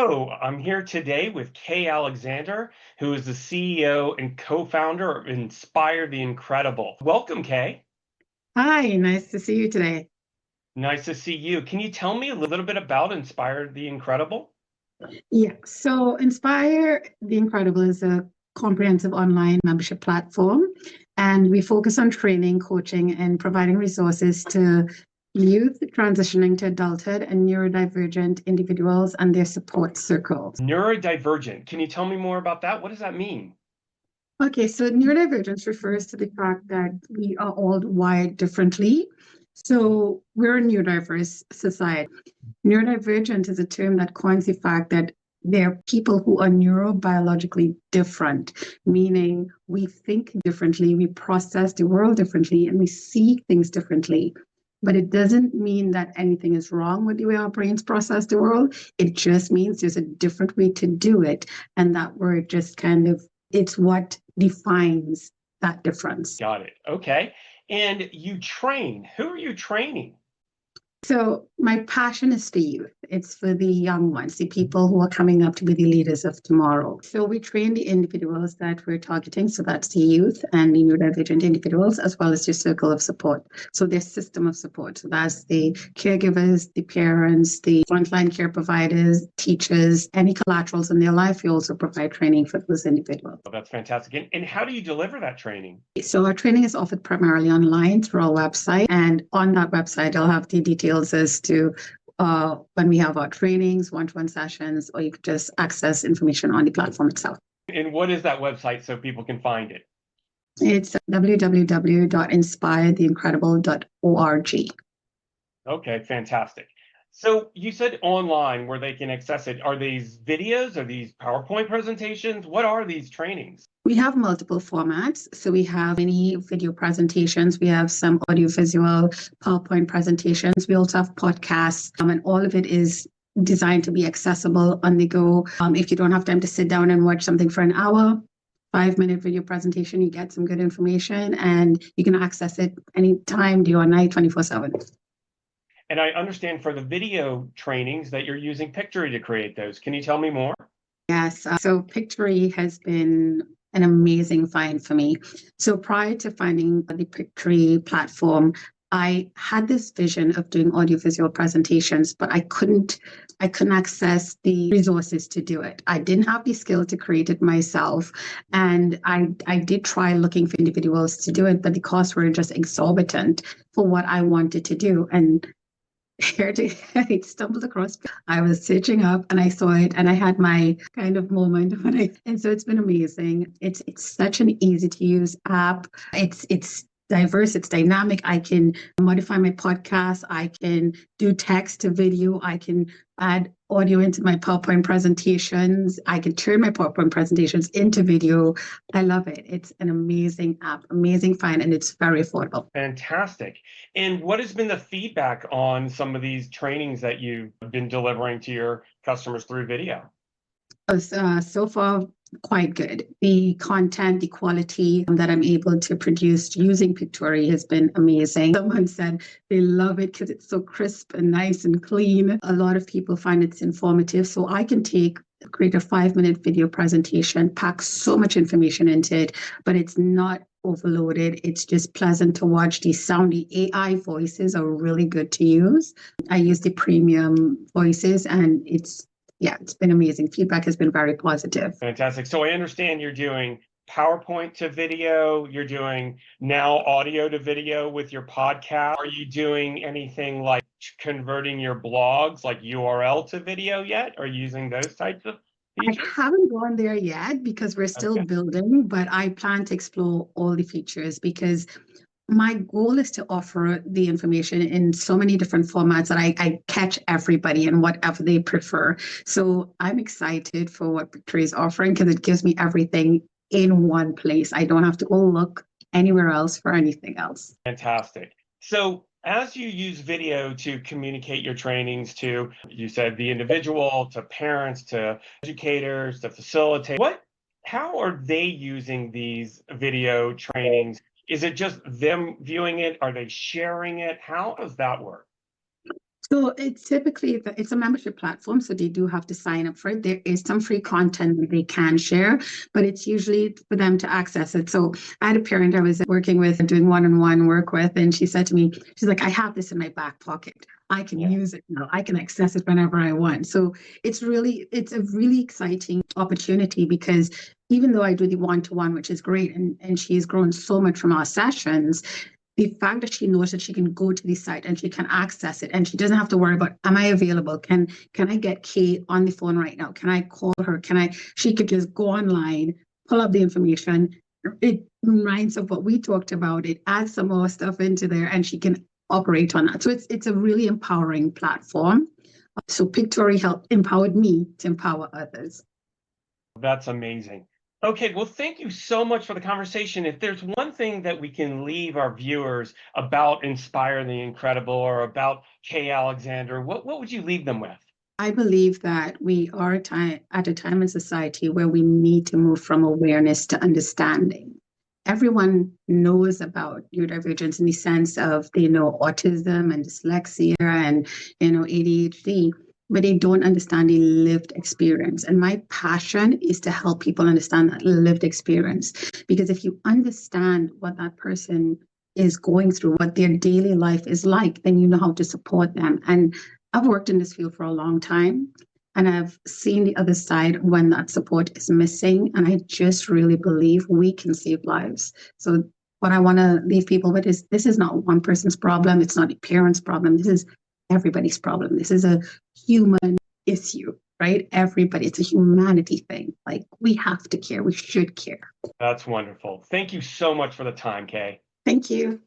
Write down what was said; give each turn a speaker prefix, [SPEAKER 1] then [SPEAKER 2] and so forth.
[SPEAKER 1] So I'm here today with Kay Alexander, who is the CEO and co-founder of Inspire the Incredible. Welcome, Kay.
[SPEAKER 2] Hi, nice to see you today.
[SPEAKER 1] Nice to see you. Can you tell me a little bit about Inspire the Incredible?
[SPEAKER 2] Yeah, so Inspire the Incredible is a comprehensive online membership platform, and we focus on training, coaching, and providing resources to youth transitioning to adulthood and neurodivergent individuals and their support circles.
[SPEAKER 1] Neurodivergent. Can you tell me more about that? What does that mean?
[SPEAKER 2] Okay, so neurodivergence refers to the fact that we are all wired differently. So we're a neurodiverse society. Neurodivergent is a term that coins the fact that there are people who are neurobiologically different, meaning we think differently, we process the world differently, and we see things differently. But it doesn't mean that anything is wrong with the way our brains process the world. It just means there's a different way to do it. And that word just it's what defines that difference.
[SPEAKER 1] Got it. Okay. And you train. Who are you training?
[SPEAKER 2] So my passion is for youth. It's for the young ones, the people who are coming up to be the leaders of tomorrow. So we train the individuals that we're targeting. So that's the youth and the neurodivergent individuals, as well as your circle of support. So their system of support. So that's the caregivers, the parents, the frontline care providers, teachers, any collaterals in their life. We also provide training for those individuals.
[SPEAKER 1] Oh, that's fantastic. And how do you deliver that training?
[SPEAKER 2] So our training is offered primarily online through our website. And on that website, I'll have the details as to when we have our trainings, one-to-one sessions, or you could just access information on the platform itself.
[SPEAKER 1] And what is that website so people can find it?
[SPEAKER 2] It's www.inspiretheincredible.org.
[SPEAKER 1] Okay, fantastic. So you said online where they can access it. Are these videos? Are these PowerPoint presentations? What are these trainings?
[SPEAKER 2] We have multiple formats. So we have many video presentations. We have some audiovisual PowerPoint presentations. We also have podcasts, and all of it is designed to be accessible on the go. If you don't have time to sit down and watch something for an hour, 5-minute video presentation, you get some good information and you can access it anytime, day or night, 24/7.
[SPEAKER 1] And I understand for the video trainings that you're using Pictory to create those. Can you tell me more?
[SPEAKER 2] Yes. So Pictory has been an amazing find for me. So prior to finding the Pictory platform, I had this vision of doing audiovisual presentations, but I couldn't access the resources to do it. I didn't have the skill to create it myself. And I did try looking for individuals to do it, but the costs were just exorbitant for what I wanted to do. And I stumbled across. I was searching up and I saw it, and I had my kind of moment and so it's been amazing. It's such an easy to use app. It's diverse, it's dynamic. I can modify my podcast, I can do text to video, I can add audio into my PowerPoint presentations, I can turn my PowerPoint presentations into video. I love it. It's an amazing app, amazing find, and it's very affordable.
[SPEAKER 1] Fantastic. And what has been the feedback on some of these trainings that you've been delivering to your customers through video?
[SPEAKER 2] So far, quite good. The content, the quality that I'm able to produce using Pictory has been amazing. Someone said they love it because it's so crisp and nice and clean. A lot of people find it's informative. So I can create a 5-minute video presentation, pack so much information into it, but it's not overloaded. It's just pleasant to watch. The AI voices are really good to use. I use the premium voices, and it's been amazing. Feedback has been very positive.
[SPEAKER 1] Fantastic. So I understand you're doing PowerPoint to video. You're doing now audio to video with your podcast. Are you doing anything like converting your blogs, like URL to video yet? Are you using those types of features?
[SPEAKER 2] I haven't gone there yet because we're still building, but I plan to explore all the features because my goal is to offer the information in so many different formats that I catch everybody and whatever they prefer. So I'm excited for what Pictory is offering because it gives me everything in one place. I don't have to go look anywhere else for anything else.
[SPEAKER 1] Fantastic. So as you use video to communicate your trainings to, you said the individual, to parents, to educators, to facilitate, how are they using these video trainings? Is it just them viewing it? Are they sharing it? How does that work?
[SPEAKER 2] So it's typically it's a membership platform, so they do have to sign up for it. There is some free content that they can share, but it's usually for them to access it. So I had a parent I was working with, doing one-on-one work with, and she said to me, she's like, I have this in my back pocket. I can use it now. I can access it whenever I want. So it's a really exciting opportunity because even though I do the one-to-one, which is great, and she has grown so much from our sessions, the fact that she knows that she can go to the site and she can access it and she doesn't have to worry about, am I available? Can I get Kate on the phone right now? Can I call her? She could just go online, pull up the information. It reminds of what we talked about. It adds some more stuff into there and she can operate on that. So it's a really empowering platform. So Pictory empowered me to empower others.
[SPEAKER 1] That's amazing. Okay, well, thank you so much for the conversation. If there's one thing that we can leave our viewers about Inspire the Incredible or about Kay Alexander, what would you leave them with?
[SPEAKER 2] I believe that we are at a time in society where we need to move from awareness to understanding. Everyone knows about neurodivergence in the sense of they know autism and dyslexia and ADHD, but they don't understand the lived experience. And my passion is to help people understand that lived experience. Because if you understand what that person is going through, what their daily life is like, then you know how to support them. And I've worked in this field for a long time, and I've seen the other side when that support is missing. And I just really believe we can save lives. So what I want to leave people with is this is not one person's problem. It's not a parent's problem. This is everybody's problem. This is a human issue, right? Everybody, it's a humanity thing. Like we have to care. We should care.
[SPEAKER 1] That's wonderful. Thank you so much for the time, Kay.
[SPEAKER 2] Thank you.